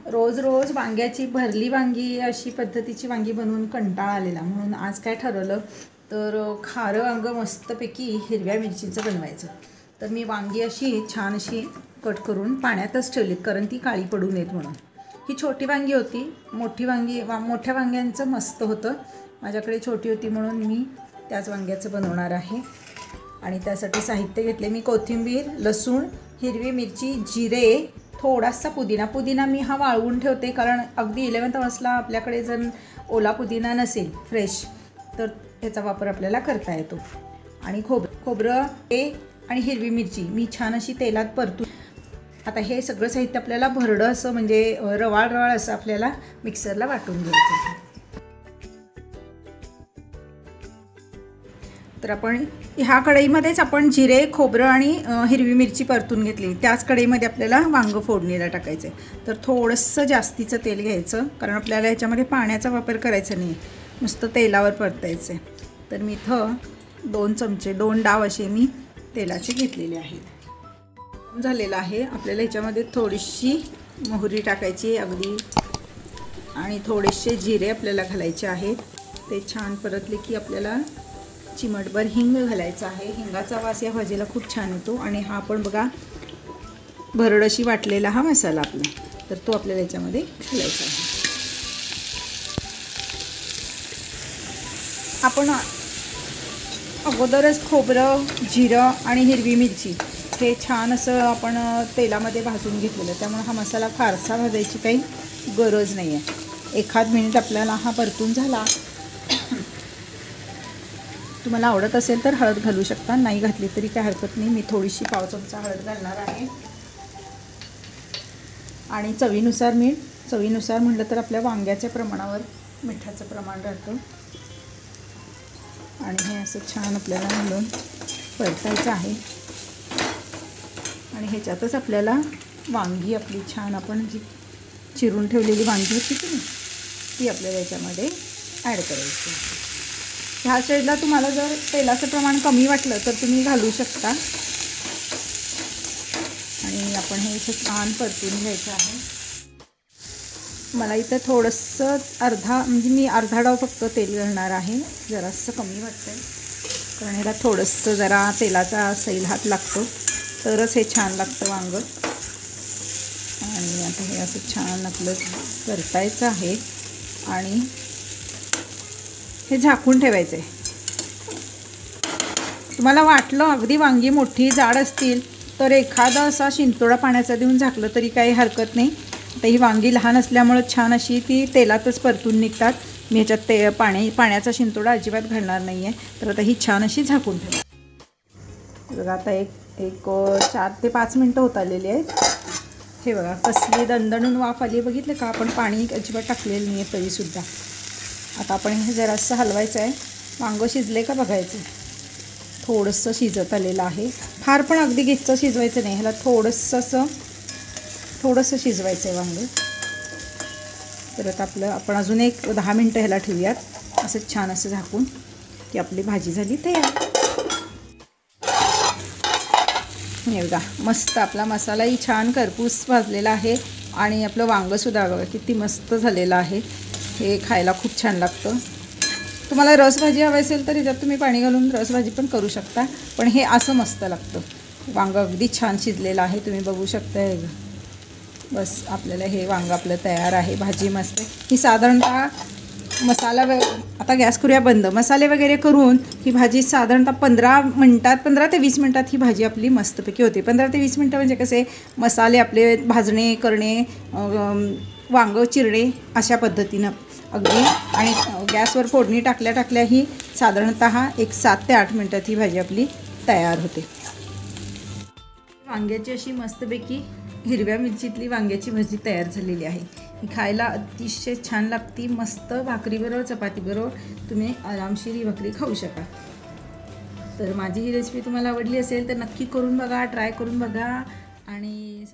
रोज रोज वांग्याची भरली वांगी अशी पद्धतीची वांगी बनवून कंटाळा आलेला, म्हणून आज काय ठरवलं तर खारं वांग मस्तपैकी हिरव्या मिरचीचं बनवायचं। तर मी वांगी अशी छान अशी कट करून पाण्यातच ठेवलीत, कारण ती काळी पडू नयेत म्हणून। ही छोटी वांगी होती, मोठी वांगी मोठ्या वांग्यांचं मस्त होतं, माझ्याकडे छोटी होती म्हणून मी त्याच वांग्याचं बनवणार आहे। आणि त्यासाठी साहित्य घेतले मी कोथिंबीर, लसूण, हिरवी मिरची, जिरे, थोडासा पुदिना मी हा वाळवून ठेवते, कारण अगदी 11th अवर्सला आपल्याकडे जर ओला पुदिना नसेल फ्रेश तर त्याचा वापर आपल्याला करता येतो। आणि खोबरं आणि हिरवी मिरची मी छान अशी तेलात परतून, आता हे सगळं साहित्य आपल्याला भरडं असं म्हणजे रवाळ असं आपल्याला मिक्सरला वाटून घ्यायचं। तर आपण ह्या कढईमध्येच आपण जिरे, खोबरं आणि हिरवी मिरची परतून घेतली, त्याच कढईमध्ये आपल्याला वांग फोडणीला टाकायचं आहे। तर थोडंसं जास्तीचं तेल घ्यायचं, कारण आपल्याला ह्याच्यामध्ये पाण्याचा वापर करायचा नाही, नुसतं तेलावर परतायचं आहे। तर मी इथं 2 चमचे 2 डाव असे मी तेलाचे घेतलेले आहेत। झालेलं आहे, आपल्याला ह्याच्यामध्ये थोडीशी मोहरी टाकायची अगदी, आणि थोडेसे जिरे आपल्याला घालायचे आहेत। ते छान परतले की आपल्याला चिमटभर हिंग घालायचं आहे। हिंगाचा वास या भाजीला खूप छान येतो। आणि हा आपण बघा भरडशी वाटलेला हा मसाला आपला, तर तो आपल्याला याच्यामध्ये घालायचा आहे। आपण अगोदरच खोबरं, जिरं आणि हिरवी मिरची हे छान असं आपण तेलामध्ये भाजून घेतलेलं, त्यामुळे हा मसाला फारसा भाजायची काही गरज नाही आहे। 1 मिनिट आपल्याला हा परतून झाला। तुम्हाला आवडत असेल तर हळद घालू शकता, नाही घातली तरी काय हरकत नाही। मी थोडीशी पाव चमचा हळद घालणार आहे। आणि चवीनुसार मीठ, चवीनुसार म्हटलं तर आपल्या वांग्याच्या प्रमाणावर मिठाचं प्रमाण राहतं। आणि हे असं छान आपल्याला घालून परतायचं आहे। आणि ह्याच्यातच आपल्याला वांगी आपली छान आपण जी चिरून ठेवलेली वांगी होती की नाही, ती आपल्याला याच्यामध्ये ॲड करायची आहे। ह्या साईडला तुम्हाला जर तेलाचं प्रमाण कमी वाटलं तर तुम्ही घालू शकता। आणि आपण हे असं छान परतून घ्यायचं आहे। मला इथं थोडंसं म्हणजे मी अर्धा डाव फक्त तेल घालणार आहे, जरासं कमी वाटतं आहे, कारण ह्याला थोडंसं जरा तेलाचा सैल हात लागतो, तरच हे छान लागतं वांग। आणि आता हे असं छान आपलं परतायचं आहे आणि हे झाकून ठेवायचं आहे। तुम्हाला वाटलं अगदी वांगी मोठी जाड असतील तर एखादा असा शिंतोडा पाण्याचा देऊन झाकलं तरी काही हरकत नाही। आता ही वांगी लहान असल्यामुळे छान अशी ती तेलातच परतून निघतात। मी ह्याच्यात पाण्याचा शिंतोडा अजिबात घालणार नाही आहे। तर आता ही छान अशी झाकून ठेवा। बघा आता एक 4 ते 5 मिनटं होत आलेली आहेत। हे बघा कसली दणदणून वाफ आली, बघितलं का? आपण पाणी अजिबात टाकलेलं नाही आहे तरीसुद्धा। आता आपण हे जरासं हलवायचं आहे, वांगं शिजले का बघायचं। थोडंसं शिजत आलेलं आहे, फार पण अगदी गिच्च शिजवायचं नाही, ह्याला थोडंसं शिजवायचं आहे वांगं। परत आपण अजून एक 10 मिनटं ह्याला ठेवूयात, असं छान असं झाकून की आपली भाजी झाली तयार। हे बघा मस्त आपला मसालाही छान खरपूस भाजलेला आहे, आणि आपलं वांगंसुद्धा बघा किती मस्त झालेलं आहे। हे खायला खूप छान लागतं। तुम्हाला रसभाजी हवी असेल तर ह्याच्यात तुम्ही पाणी घालून रसभाजी पण करू शकता, पण हे असं मस्त लागतं। वांगं अगदी छान शिजलेलं आहे, तुम्ही बघू शकता। हे बस आपल्याला हे वांगं आपलं तयार आहे। भाजी मस्त ही साधारणतः आता गॅस करूया बंद, मसाले वगैरे करून ही भाजी साधारणतः 15 ते 20 मिनटात ही भाजी आपली मस्तपैकी होते। 15 ते 20 मिनटं म्हणजे कसे मसाले आपले भाजणे करणे, वांगं चिरणे अशा पद्धतीनं अगदी। आणि गॅसवर फोडणी टाकल्या ही साधारणतः एक 7 ते 8 मिनटात ही भाजी आपली तयार होते। वांग्याची अशी मस्तपैकी हिरव्या मिरचीतली वांग्याची भाजी तयार झालेली आहे। ही खायला अतिशय छान लागती, मस्त भाकरीबरोबर चपातीबरोबर तुम्ही आरामशीर ही भाकरी खाऊ शकाल। तर माझी ही रेसिपी तुम्हाला आवडली असेल तर नक्की करून बघा, ट्राय करून बघा आणि